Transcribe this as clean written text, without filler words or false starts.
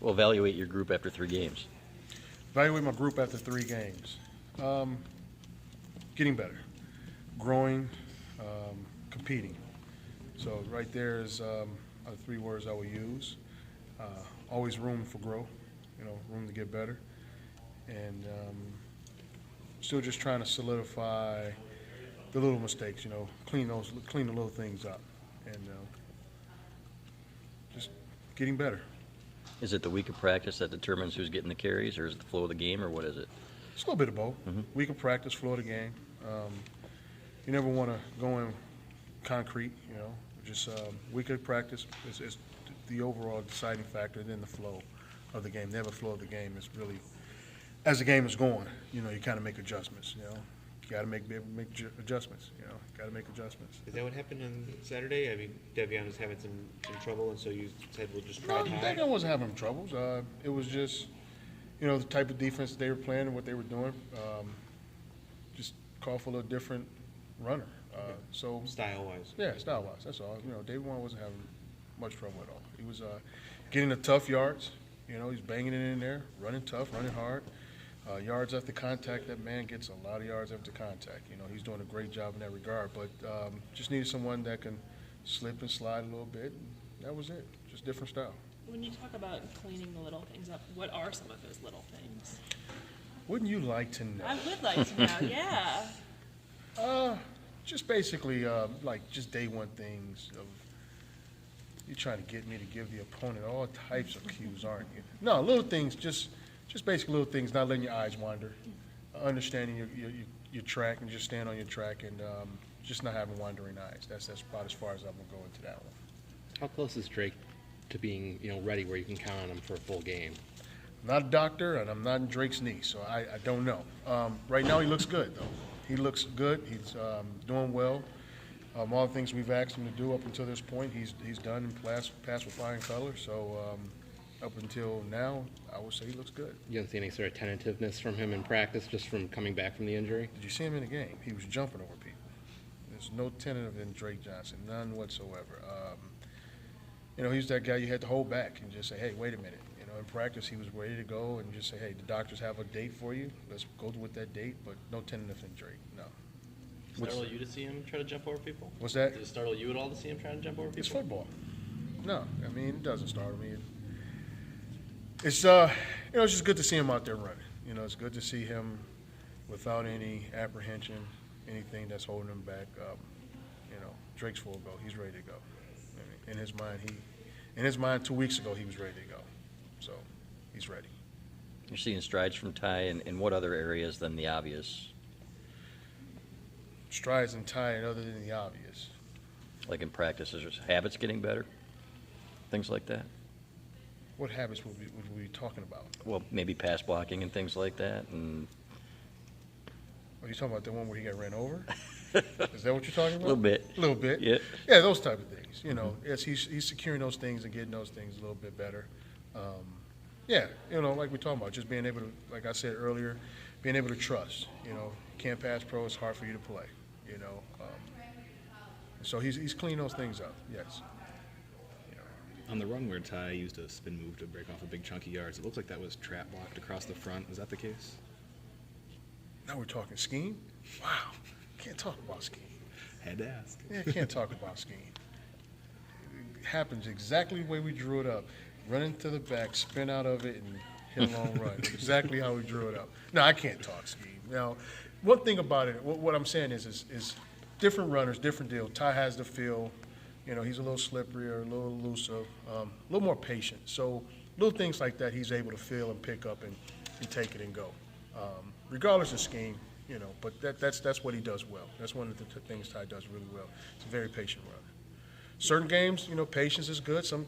Well, evaluate your group after 3 games. Evaluate my group after 3 games. Getting better, growing, competing. So right there is are the 3 words I will use. Always room for growth, room to get better, and still just trying to solidify the little mistakes. Clean the little things up, and just getting better. Is it the week of practice that determines who's getting the carries, or is it the flow of the game, or what is it? It's a little bit of both. Week of practice, flow of the game. You never want to go in concrete, just week of practice is the overall deciding factor, then the flow of the game. Never flow of the game is really, as the game is going, you kind of make adjustments, You got to make adjustments, got to make adjustments. Is that what happened on Saturday? I mean, Devion was having some trouble, and so you said we'll just try No, high? Dagon wasn't having troubles. It was just, the type of defense they were playing and what they were doing. Just call for a little different runner. So Style-wise. yeah, style-wise, that's all. David Warren wasn't having much trouble at all. He was getting the tough yards. He's banging it in there, running tough, running hard. Yards after contact, that man gets a lot of yards after contact. He's doing a great job in that regard. But just needed someone that can slip and slide a little bit. And that was it. Just different style. When you talk about cleaning the little things up, what are some of those little things? Wouldn't you like to know? I would like to know, yeah. Just basically, like just day one things of you trying to get me to give the opponent all types of cues, aren't you? No, little things, just basically little things, not letting your eyes wander, understanding your track and just stand on your track and just not having wandering eyes. That's about as far as I'm going to go into that one. How close is Drake to being, ready where you can count on him for a full game? I'm not a doctor, and I'm not in Drake's knee, so I don't know. Right now, he looks good, though. He looks good. He's doing well. All the things we've asked him to do up until this point, he's done and passed with flying colors. So up until now, I would say he looks good. You don't see any sort of tentativeness from him in practice, just from coming back from the injury? Did you see him in the game? He was jumping over people. There's no tentative in Drake Johnson, none whatsoever. He's that guy you had to hold back and just say, hey, wait a minute. In practice, he was ready to go and just say, hey, the doctors have a date for you. Let's go with that date, but no tentative in Drake, no. Startle you to see him try to jump over people? What's that? Did it startle you at all to see him trying to jump over people? It's football. No, it doesn't startle me. It's it's just good to see him out there running. It's good to see him without any apprehension, anything that's holding him back. Drake's full go. He's ready to go. In his mind, 2 weeks ago, he was ready to go. So he's ready. You're seeing strides from Ty in what other areas than the obvious? Strides in Ty and other than the obvious. Like in practice, is his habits getting better? Things like that? What habits would we be talking about? Well, maybe pass blocking and things like that. And Are you talking about the one where he got ran over? Is that what you're talking about? A little bit. A little bit. Yeah. Yeah, those type of things. Yes, he's securing those things and getting those things a little bit better. Like we're talking about, just being able to, like I said earlier, being able to trust. Can't pass pro, it's hard for you to play. So he's cleaning those things up. Yes. On the run where Ty used a spin move to break off a big chunky yards, it looks like that was trap blocked across the front. Is that the case? Now we're talking scheme? Wow. Can't talk about scheme. Had to ask. Yeah, can't talk about scheme. It happens exactly the way we drew it up. Run into the back, spin out of it, and hit a long run. Exactly how we drew it up. No, I can't talk scheme. Now, one thing about it, what I'm saying is different runners, different deal. Ty has the feel. He's a little slipperier, a little elusive, a little more patient. So little things like that he's able to feel and pick up and take it and go. Regardless of scheme, but that's what he does well. That's one of the things Ty does really well. He's a very patient runner. Certain games, patience is good. Some